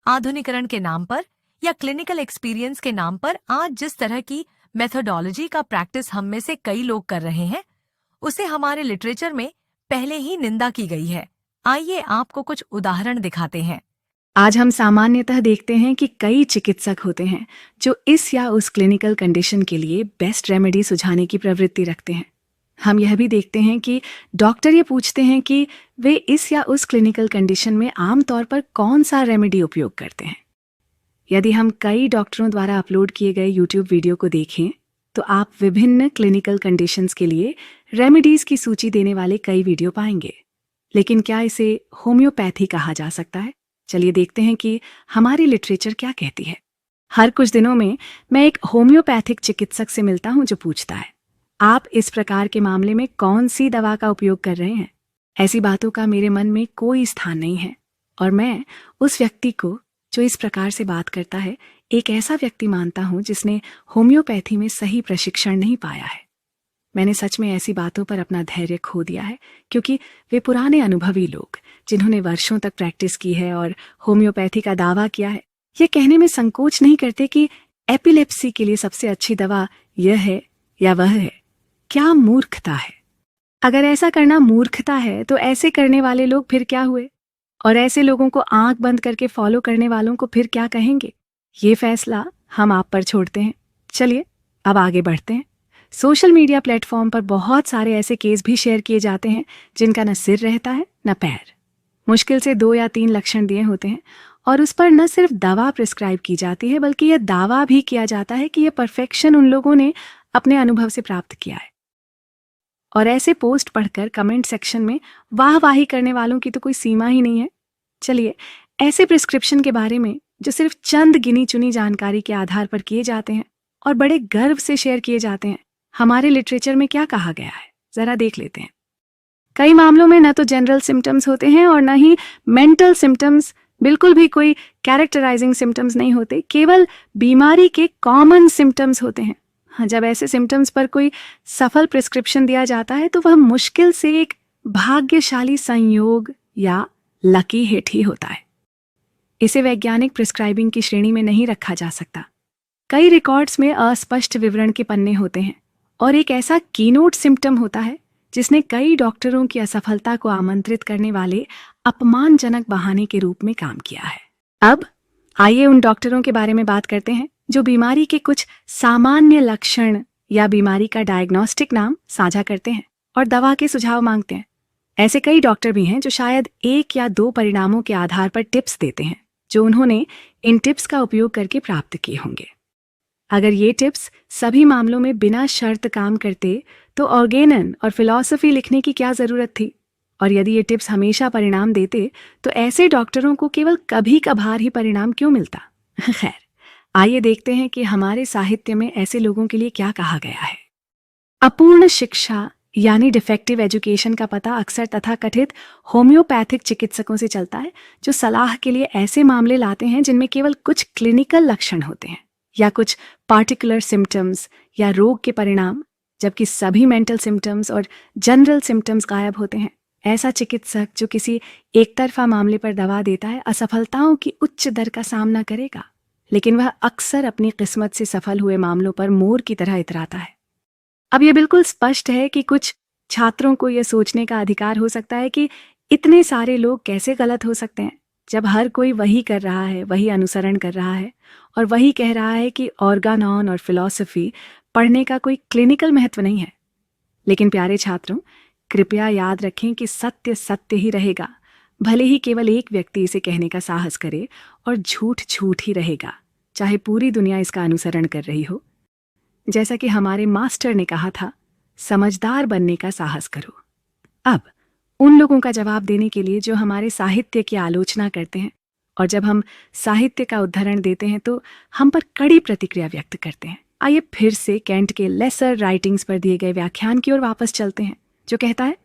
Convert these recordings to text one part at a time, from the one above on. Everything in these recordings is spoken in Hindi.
आधुनिकरण के नाम पर या क्लिनिकल एक्सपीरियंस के नाम पर आज जिस तरह की मेथोडोलॉजी का प्रैक्टिस हम में से कई लोग कर रहे हैं, उसे हमारे लिटरेचर में पहले ही निंदा की गई है। आइए आपको कुछ उदाहरण दिखाते हैं। आज हम सामान्यतः देखते हैं कि कई चिकित्सक होते हैं जो इस या उस क्लिनिकल कंडीशन के लिए बेस्ट रेमेडी सुझाने की प्रवृत्ति रखते हैं। हम यह भी देखते हैं कि डॉक्टर ये पूछते हैं कि वे इस या उस क्लिनिकल कंडीशन में आमतौर पर कौन सा रेमेडी उपयोग करते हैं। यदि हम कई डॉक्टरों द्वारा अपलोड किए गए यूट्यूब वीडियो को देखें तो आप विभिन्न क्लिनिकल कंडीशंस के लिए रेमेडीज की सूची देने वाले कई वीडियो पाएंगे। लेकिन क्या इसे होम्योपैथी कहा जा सकता है? चलिए देखते हैं कि हमारी लिटरेचर क्या कहती है। हर कुछ दिनों में मैं एक होम्योपैथिक चिकित्सक से मिलता हूं जो पूछता है, आप इस प्रकार के मामले में कौन सी दवा का उपयोग कर रहे हैं? ऐसी बातों का मेरे मन में कोई स्थान नहीं है और मैं उस व्यक्ति को जो इस प्रकार से बात करता है एक ऐसा व्यक्ति मानता हूं जिसने होम्योपैथी में सही प्रशिक्षण नहीं पाया है। मैंने सच में ऐसी बातों पर अपना धैर्य खो दिया है क्योंकि वे पुराने अनुभवी लोग जिन्होंने वर्षों तक प्रैक्टिस की है और होम्योपैथी का दावा किया है, ये कहने में संकोच नहीं करते कि एपिलेप्सी के लिए सबसे अच्छी दवा यह है या वह है। क्या मूर्खता है! अगर ऐसा करना मूर्खता है तो ऐसे करने वाले लोग फिर क्या हुए? और ऐसे लोगों को आंख बंद करके फॉलो करने वालों को फिर क्या कहेंगे? ये फैसला हम आप पर छोड़ते हैं। चलिए अब आगे बढ़ते हैं। सोशल मीडिया प्लेटफॉर्म पर बहुत सारे ऐसे केस भी शेयर किए जाते हैं जिनका न सिर रहता है न पैर। मुश्किल से 2 या 3 लक्षण दिए होते हैं और उस पर न सिर्फ दवा प्रिस्क्राइब की जाती है बल्कि यह दावा भी किया जाता है कि यह परफेक्शन उन लोगों ने अपने अनुभव से प्राप्त किया है। और ऐसे पोस्ट पढ़कर कमेंट सेक्शन में वाहवाही करने वालों की तो कोई सीमा ही नहीं है। चलिए ऐसे प्रिस्क्रिप्शन के बारे में जो सिर्फ चंद गिनी चुनी जानकारी के आधार पर किए जाते हैं और बड़े गर्व से शेयर किए जाते हैं, हमारे लिटरेचर में क्या कहा गया है जरा देख लेते हैं। कई मामलों में न तो जनरल सिम्टम्स होते हैं और न ही मेंटल सिम्टम्स, बिल्कुल भी कोई कैरेक्टराइजिंग सिम्टम्स नहीं होते, केवल बीमारी के कॉमन सिम्टम्स होते हैं। हाँ, जब ऐसे सिम्टम्स पर कोई सफल प्रिस्क्रिप्शन दिया जाता है तो वह मुश्किल से एक भाग्यशाली संयोग या लकी हिट ही होता है। इसे वैज्ञानिक प्रिस्क्राइबिंग की श्रेणी में नहीं रखा जा सकता। कई रिकॉर्ड्स में अस्पष्ट विवरण के पन्ने होते हैं और एक ऐसा कीनोट सिम्टम होता है जिसने कई डॉक्टरों की असफलता को आमंत्रित करने वाले अपमानजनक बहाने के रूप में काम किया है। अब आइए उन डॉक्टरों के बारे में बात करते हैं जो बीमारी के कुछ सामान्य लक्षण या बीमारी का डायग्नोस्टिक नाम साझा करते हैं और दवा के सुझाव मांगते हैं। ऐसे कई डॉक्टर भी हैं जो शायद 1 या 2 परिणामों के आधार पर टिप्स देते हैं जो उन्होंने इन टिप्स का उपयोग करके प्राप्त किए होंगे। अगर ये टिप्स सभी मामलों में बिना शर्त काम करते तो ऑर्गेनन और फिलॉसफी लिखने की क्या जरूरत थी? और यदि ये टिप्स हमेशा परिणाम देते तो ऐसे डॉक्टरों को केवल कभी कभार ही परिणाम क्यों मिलता? खैर, आइए देखते हैं कि हमारे साहित्य में ऐसे लोगों के लिए क्या कहा गया है। अपूर्ण शिक्षा यानी डिफेक्टिव एजुकेशन का पता अक्सर तथाकथित होम्योपैथिक चिकित्सकों से चलता है जो सलाह के लिए ऐसे मामले लाते हैं जिनमें केवल कुछ क्लिनिकल लक्षण होते हैं या कुछ पार्टिकुलर सिम्टम्स या रोग के परिणाम, जबकि सभी मेंटल सिम्टम्स और जनरल सिम्टम्स गायब होते हैं। ऐसा चिकित्सक जो किसी एक तरफा मामले पर दवा देता है असफलताओं की उच्च दर का सामना करेगा, लेकिन वह अक्सर अपनी किस्मत से सफल हुए मामलों पर मोर की तरह इतराता है। अब यह बिल्कुल स्पष्ट है कि कुछ छात्रों को यह सोचने का अधिकार हो सकता है कि इतने सारे लोग कैसे गलत हो सकते हैं जब हर कोई वही कर रहा है, वही अनुसरण कर रहा है और वही कह रहा है कि ऑर्गानॉन और फिलॉसफी पढ़ने का कोई क्लिनिकल महत्व नहीं है। लेकिन प्यारे छात्रों, कृपया याद रखें कि सत्य सत्य ही रहेगा, भले ही केवल एक व्यक्ति इसे कहने का साहस करे, और झूठ झूठ ही रहेगा, चाहे पूरी दुनिया इसका अनुसरण कर रही हो। जैसा कि हमारे मास्टर ने कहा था, समझदार बनने का साहस करो। अब उन लोगों का जवाब देने के लिए जो हमारे साहित्य की आलोचना करते हैं और जब हम साहित्य का उद्धरण देते हैं तो हम पर कड़ी प्रतिक्रिया व्यक्त करते हैं, आइए फिर से कैंट के लेसर राइटिंग्स पर दिए गए व्याख्यान की ओर वापस चलते हैं जो कहता है,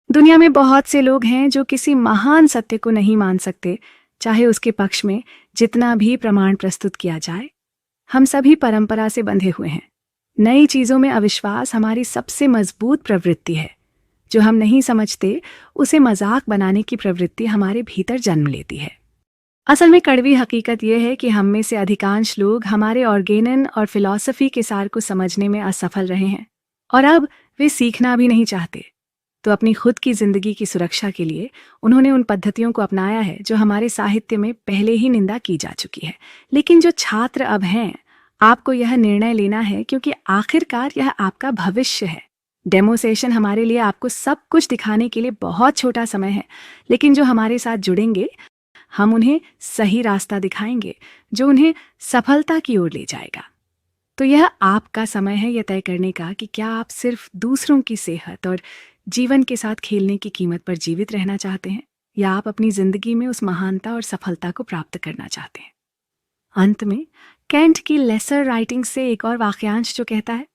दुनिया में बहुत से लोग हैं जो किसी महान सत्य को नहीं मान सकते, चाहे उसके पक्ष में जितना भी प्रमाण प्रस्तुत किया जाए। हम सभी परंपरा से बंधे हुए हैं। नई चीजों में अविश्वास हमारी सबसे मजबूत प्रवृत्ति है। जो हम नहीं समझते उसे मजाक बनाने की प्रवृत्ति हमारे भीतर जन्म लेती है। असल में कड़वी हकीकत यह है कि हम में से अधिकांश लोग हमारे ऑर्गेनन और फिलॉसफी के सार को समझने में असफल रहे हैं और अब वे सीखना भी नहीं चाहते। तो अपनी खुद की जिंदगी की सुरक्षा के लिए उन्होंने उन पद्धतियों को अपनाया है जो हमारे साहित्य में पहले ही निंदा की जा चुकी है। लेकिन जो छात्र अब हैं, आपको यह निर्णय लेना है क्योंकि आखिरकार यह आपका भविष्य है। डेमो सेशन हमारे लिए आपको सब कुछ दिखाने के लिए बहुत छोटा समय है, लेकिन जो हमारे साथ जुड़ेंगे हम उन्हें सही रास्ता दिखाएंगे जो उन्हें सफलता की ओर ले जाएगा। तो यह आपका समय है यह तय करने का कि क्या आप सिर्फ दूसरों की सेहत और जीवन के साथ खेलने की कीमत पर जीवित रहना चाहते हैं या आप अपनी जिंदगी में उस महानता और सफलता को प्राप्त करना चाहते हैं। अंत में कैंट की लेसर राइटिंग से एक और वाक्यांश जो कहता है,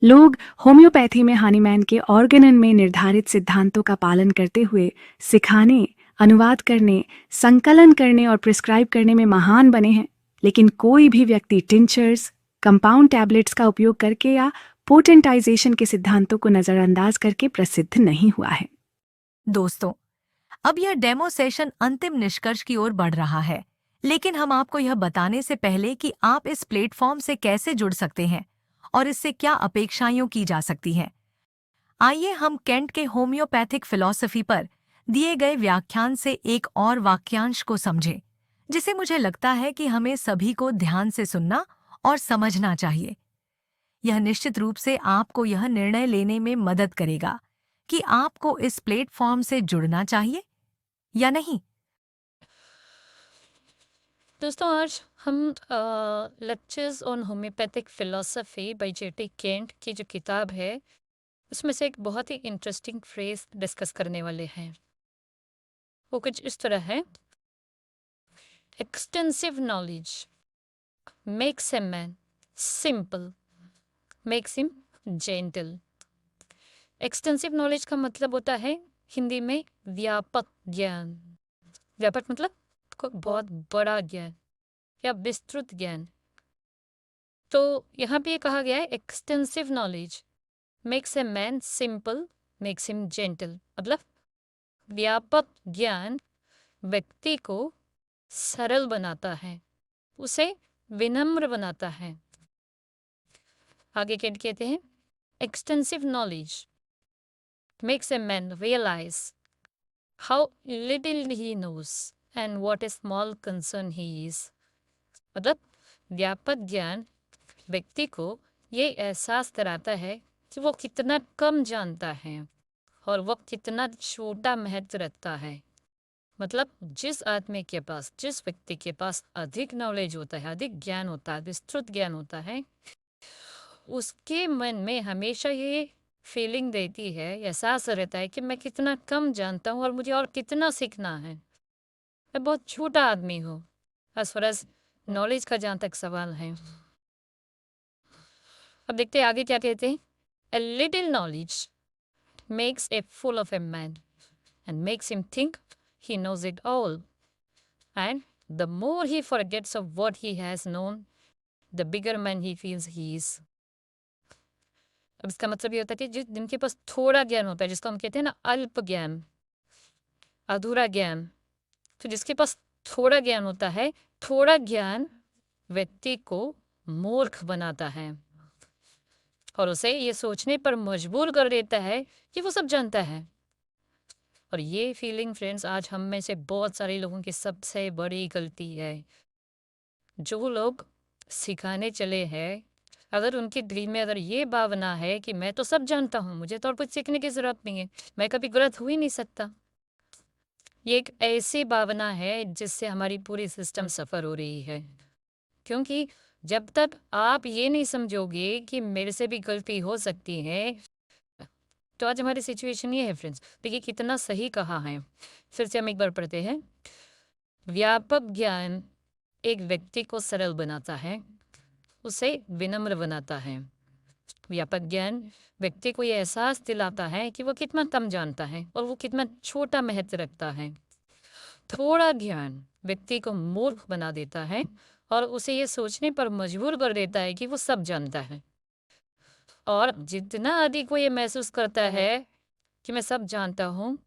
लोग होम्योपैथी में हानीमैन के ऑर्गेनन में निर्धारित सिद्धांतों का पालन करते हुए सिखाने, अनुवाद करने, संकलन करने और प्रिस्क्राइब करने में महान बने हैं, लेकिन कोई भी व्यक्ति टिंचर्स, कंपाउंड टैबलेट्स का उपयोग करके या पोटेंटाइजेशन के सिद्धांतों को नजरअंदाज करके प्रसिद्ध नहीं हुआ है। दोस्तों, अब यह डेमो सेशन अंतिम निष्कर्ष की ओर बढ़ रहा है, लेकिन हम आपको यह बताने से पहले कि आप इस प्लेटफॉर्म से कैसे जुड़ सकते हैं और इससे क्या अपेक्षाएं की जा सकती हैं, आइए हम केंट के होम्योपैथिक फिलॉसफी पर दिए गए व्याख्यान से एक और वाक्यांश को समझें, जिसे मुझे लगता है कि हमें सभी को ध्यान से सुनना और समझना चाहिए। यह निश्चित रूप से आपको यह निर्णय लेने में मदद करेगा कि आपको इस प्लेटफॉर्म से जुड़ना चाहिए या नहीं। दोस्तों, आज हम lectures on homeopathic philosophy by J.T. Kent की जो किताब है उसमें से एक बहुत ही इंटरेस्टिंग फ्रेज डिस्कस करने वाले हैं। वो कुछ इस तरह है, extensive knowledge makes a man simple, makes him gentle. Extensive knowledge का मतलब होता है हिंदी में व्यापक ज्ञान। व्यापक मतलब बहुत बड़ा ज्ञान या विस्तृत ज्ञान। तो यहाँ पे ये कहा गया है extensive knowledge makes a man simple, makes him gentle. मतलब व्यापक ज्ञान व्यक्ति को सरल बनाता है, उसे विनम्र बनाता है। आगे क्या कहते हैं, extensive knowledge makes a man realise how little he knows and what a small concern he is. मतलब व्यापक ज्ञान व्यक्ति को ये एहसास कराता है कि वो कितना कम जानता है और वो कितना छोटा महत्व रखता है। मतलब जिस आदमी के पास, जिस व्यक्ति के पास अधिक नॉलेज होता है, अधिक ज्ञान होता है, विस्तृत ज्ञान होता है, उसके मन में हमेशा ये फीलिंग रहती है, एहसास रहता है कि मैं कितना कम जानता हूँ और मुझे और कितना सीखना है। मैं बहुत छोटा आदमी हूँ एज फार एज नॉलेज का जहाँ तक सवाल है। अब देखते हैं आगे क्या कहते हैं। A little knowledge makes a fool of a man and makes him think he knows it all. And the more he forgets of what he has known, the bigger man he feels he is. अब इसका मतलब ये होता है कि जिनके पास थोड़ा ज्ञान होता है, जिसको हम कहते हैं ना अल्प ज्ञान, अधूरा ज्ञान, तो जिसके पास थोड़ा ज्ञान होता है, थोड़ा ज्ञान व्यक्ति को मूर्ख बनाता है और उसे ये सोचने पर मजबूर कर देता है कि वो सब जानता है। और ये फीलिंग फ्रेंड्स आज हम में से बहुत सारे लोगों की सबसे बड़ी गलती है। जो लोग सिखाने चले हैं, अगर उनके दिल में अगर ये भावना है कि मैं तो सब जानता हूँ, मुझे तो और कुछ सीखने की ज़रूरत नहीं है, मैं कभी गलत हो ही नहीं सकता, ये एक ऐसी भावना है जिससे हमारी पूरी सिस्टम सफ़र हो रही है। क्योंकि जब तक आप ये नहीं समझोगे कि मेरे से भी गलती हो सकती है, तो आज हमारी सिचुएशन ये है फ्रेंड्स। देखिए कितना सही कहा है। फिर से हम एक बार पढ़ते हैं। व्यापक ज्ञान एक व्यक्ति को सरल बनाता है, उसे विनम्र बनाता है। व्यापक ज्ञान व्यक्ति को ये एहसास दिलाता है कि वो कितना कम जानता है और वो कितना छोटा महत्व रखता है। थोड़ा ज्ञान व्यक्ति को मूर्ख बना देता है और उसे ये सोचने पर मजबूर कर देता है कि वो सब जानता है। और जितना अधिक वो ये महसूस करता है कि मैं सब जानता हूँ,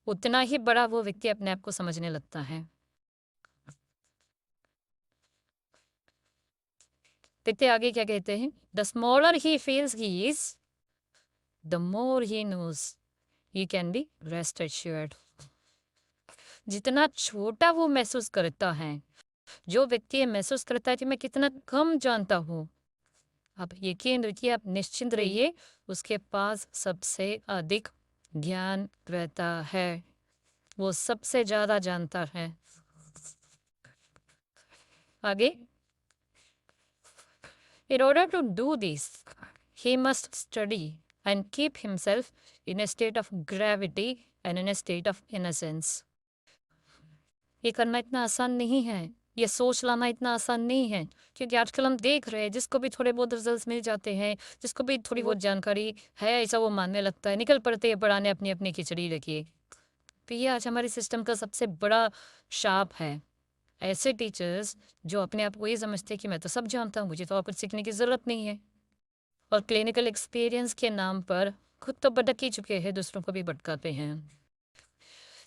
उतना ही बड़ा वो व्यक्ति अपने आप को समझने लगता है। देखते आगे क्या कहते हैं। The smaller he feels he is, the more he knows he can be rest assured. जितना छोटा वो महसूस करता है, जो व्यक्ति ये महसूस करता है कि मैं कितना कम जानता हूँ, आप यकीन रखिए, आप निश्चिंत रहिए, उसके पास सबसे अधिक ज्ञान रहता है, वो सबसे ज्यादा जानता है। आगे, in order to do this, he must study and keep himself in a state of gravity and in a state of innocence. ये करना इतना आसान नहीं है, ये सोच लाना इतना आसान नहीं है, क्योंकि आजकल हम देख रहे हैं जिसको भी थोड़े बहुत रिजल्ट्स मिल जाते हैं, जिसको भी थोड़ी बहुत जानकारी है, ऐसा वो मानने लगता है, निकल पड़ते हैं पढ़ाने अपनी अपनी खिचड़ी रखिए। तो ये आज हमारे सिस्टम का सबसे बड़ा शाप है। ऐसे टीचर्स जो अपने आप को ये समझते हैं कि मैं तो सब जानता हूँ, मुझे तो और कुछ सीखने की ज़रूरत नहीं है, और क्लिनिकल एक्सपीरियंस के नाम पर खुद तो भटक ही चुके हैं, दूसरों को भी भटकाते हैं।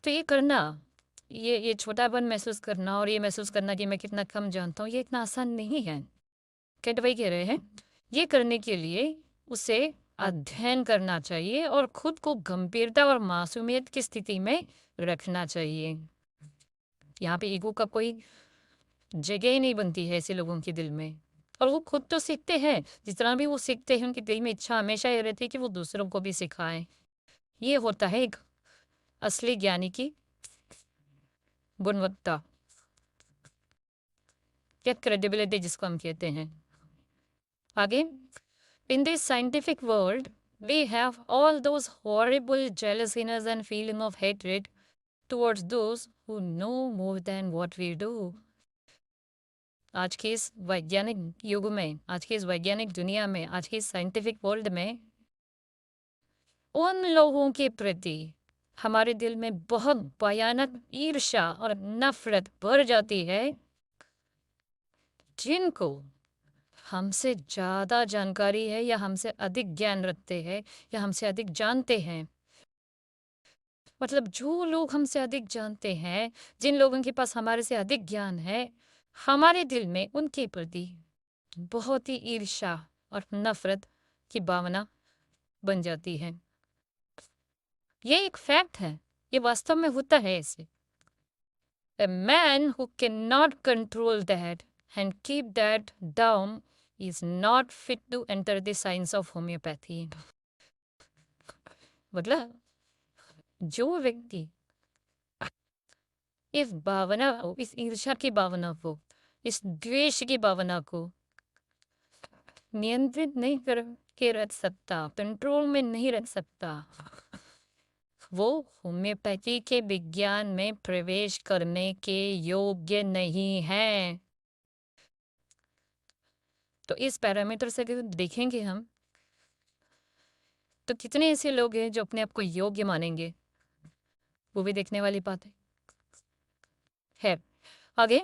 तो ये करना, ये छोटापन महसूस करना और ये महसूस करना कि मैं कितना कम जानता हूँ, ये इतना आसान नहीं है। कैट वही कह रहे हैं, ये करने के लिए उसे अध्ययन करना चाहिए और खुद को गंभीरता और मासूमियत की स्थिति में रखना चाहिए। यहाँ पे ईगो का कोई जगह ही नहीं बनती है ऐसे लोगों के दिल में, और वो खुद तो सीखते हैं, जिस तरह भी वो सीखते हैं, उनके दिल में इच्छा हमेशा ये रहती है कि वो दूसरों को भी सिखाएं। ये होता है एक असली ज्ञानी की गुणवत्ता या क्रेडिबिलिटी, जिसको हम कहते हैं। आगे, in this scientific world we have all those horrible jealousness and feeling of hatred towards those who know more than what we do. आज के इस वैज्ञानिक युग में, आज की इस वैज्ञानिक दुनिया में, आज की साइंटिफिक वर्ल्ड में उन लोगों के प्रति हमारे दिल में बहुत भयानक ईर्ष्या और नफरत भर जाती है, जिनको हमसे ज़्यादा जानकारी है या हमसे अधिक ज्ञान रखते हैं या हमसे अधिक जानते हैं। मतलब जो लोग हमसे अधिक जानते हैं, जिन लोगों के पास हमारे से अधिक ज्ञान है, हमारे दिल में उनके प्रति बहुत ही ईर्ष्या और नफरत की भावना बन जाती है। ये एक फैक्ट है, ये वास्तव में होता है ऐसे। A man who cannot control that and keep that down is not fit to enter the science of homeopathy. मतलब जो व्यक्ति इस भावना को, इस ईर्ष्या की भावना को, इस द्वेष की भावना को नियंत्रित नहीं करके रख सकता, कंट्रोल में नहीं रख सकता, वो होम्योपैथी के विज्ञान में प्रवेश करने के योग्य नहीं है। तो इस पैरामीटर से अगर देखेंगे हम, तो कितने ऐसे लोग हैं जो अपने आप को योग्य मानेंगे, वो भी देखने वाली बात है। आगे,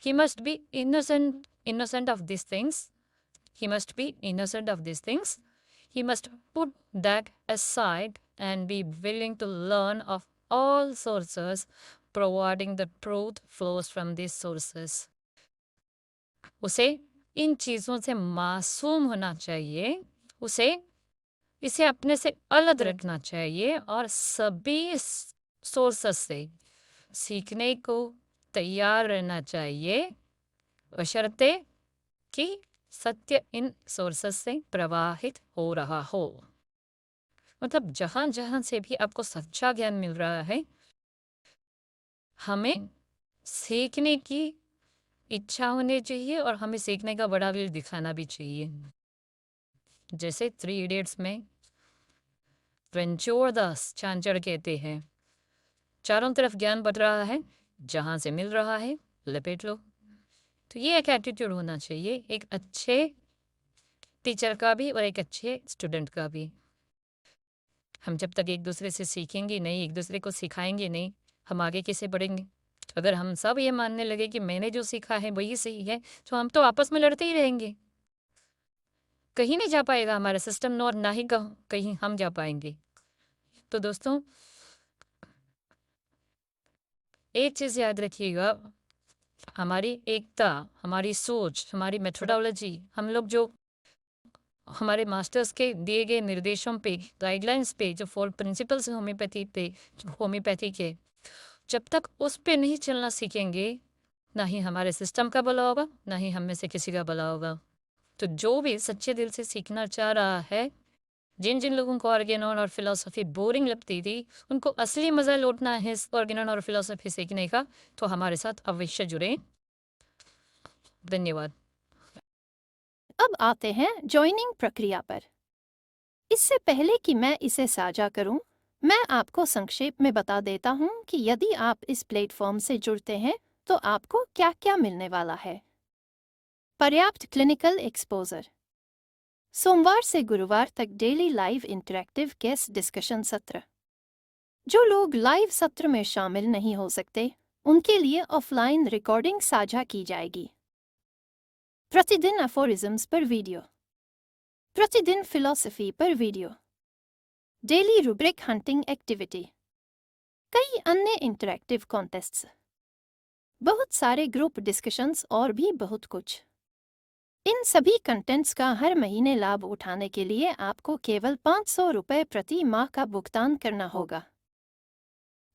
he must be innocent of these things. He must be innocent of these things. He must put that aside and be willing to learn of all sources, providing the truth flows from these sources. उसे इन चीज़ों से मासूम होना चाहिए, उसे इसे अपने से अलग रखना चाहिए और सभी सोर्सेस से सीखने को तैयार रहना चाहिए, बशर्ते कि सत्य इन सोर्सेस से प्रवाहित हो रहा हो। मतलब जहाँ जहाँ से भी आपको सच्चा ज्ञान मिल रहा है, हमें सीखने की इच्छा होनी चाहिए और हमें सीखने का बड़ा दिल दिखाना भी चाहिए। जैसे 3 इडियट्स में रणछोड़ दास चांचड़ कहते हैं, चारों तरफ ज्ञान बट रहा है, जहाँ से मिल रहा है लपेट लो। तो ये एक एटीट्यूड होना चाहिए, एक अच्छे टीचर का भी और एक अच्छे स्टूडेंट का भी। हम जब तक एक दूसरे से सीखेंगे नहीं, एक दूसरे को सिखाएंगे नहीं, हम आगे कैसे बढ़ेंगे? अगर हम सब ये मानने लगे कि मैंने जो सीखा है वही सही है, तो हम तो आपस में लड़ते ही रहेंगे, कहीं नहीं जा पाएगा हमारा सिस्टम, और ना ही कहीं हम जा पाएंगे। तो दोस्तों, एक चीज़ याद रखिएगा, हमारी एकता, हमारी सोच, हमारी मेथोडोलॉजी, हम लोग जो हमारे मास्टर्स के दिए गए निर्देशों पे, गाइडलाइंस पे, जो 4 प्रिंसिपल्स हैं होम्योपैथी के, जब तक उस पे नहीं चलना सीखेंगे, ना ही हमारे सिस्टम का भला होगा, ना ही हम में से किसी का भला होगा। तो जो भी सच्चे दिल से सीखना चाह रहा है, जिन जिन लोगों को ऑर्गेनॉन और फिलॉसफी बोरिंग लगती थी, उनको असली मज़ा लौटना है इस ऑर्गेनॉन और फिलॉसफी सीखने का, तो हमारे साथ अवश्य जुड़ें। धन्यवाद। अब आते हैं ज्वाइनिंग प्रक्रिया पर। इससे पहले कि मैं इसे साझा करूं, मैं आपको संक्षेप में बता देता हूं कि यदि आप इस प्लेटफॉर्म से जुड़ते हैं तो आपको क्या क्या मिलने वाला है। पर्याप्त क्लिनिकल एक्सपोजर, सोमवार से गुरुवार तक daily live interactive guest discussion सत्र। जो लोग लाइव सत्र में शामिल नहीं हो सकते, उनके लिए ऑफलाइन रिकॉर्डिंग साझा की जाएगी। प्रतिदिन अफोरिज्म्स पर वीडियो, प्रतिदिन फिलॉसफी पर video, daily rubric hunting activity, कई अन्य इंटरैक्टिव कॉन्टेस्ट्स, बहुत सारे ग्रुप डिस्कशंस और भी बहुत कुछ। इन सभी कंटेंट्स का हर महीने लाभ उठाने के लिए आपको केवल 500 रुपये प्रति माह का भुगतान करना होगा।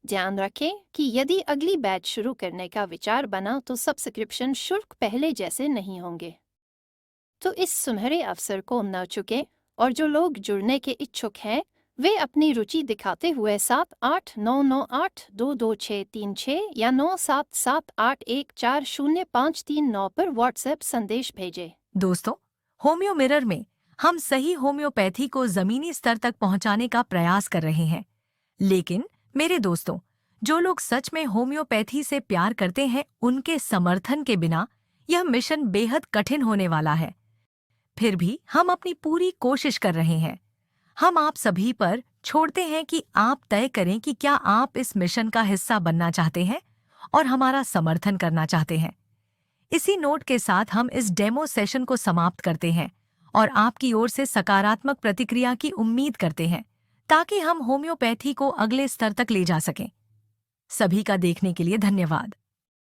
ध्यान रखें कि यदि अगली बैच शुरू करने का विचार बना तो सब्सक्रिप्शन शुल्क पहले जैसे नहीं होंगे। तो इस सुनहरे अवसर को न चुकें और जो लोग जुड़ने के इच्छुक हैं वे अपनी रुचि दिखाते हुए 7899822636 या 9778140539 पर व्हाट्सएप संदेश भेजें। दोस्तों, होम्यो मिरर में हम सही होम्योपैथी को जमीनी स्तर तक पहुंचाने का प्रयास कर रहे हैं। लेकिन मेरे दोस्तों, जो लोग सच में होम्योपैथी से प्यार करते हैं, उनके समर्थन के बिना यह मिशन बेहद कठिन होने वाला है। फिर भी हम अपनी पूरी कोशिश कर रहे हैं। हम आप सभी पर छोड़ते हैं कि आप तय करें कि क्या आप इस मिशन का हिस्सा बनना चाहते हैं और हमारा समर्थन करना चाहते हैं। इसी नोट के साथ हम इस डेमो सेशन को समाप्त करते हैं और आपकी ओर से सकारात्मक प्रतिक्रिया की उम्मीद करते हैं ताकि हम होम्योपैथी को अगले स्तर तक ले जा सकें। सभी का देखने के लिए धन्यवाद।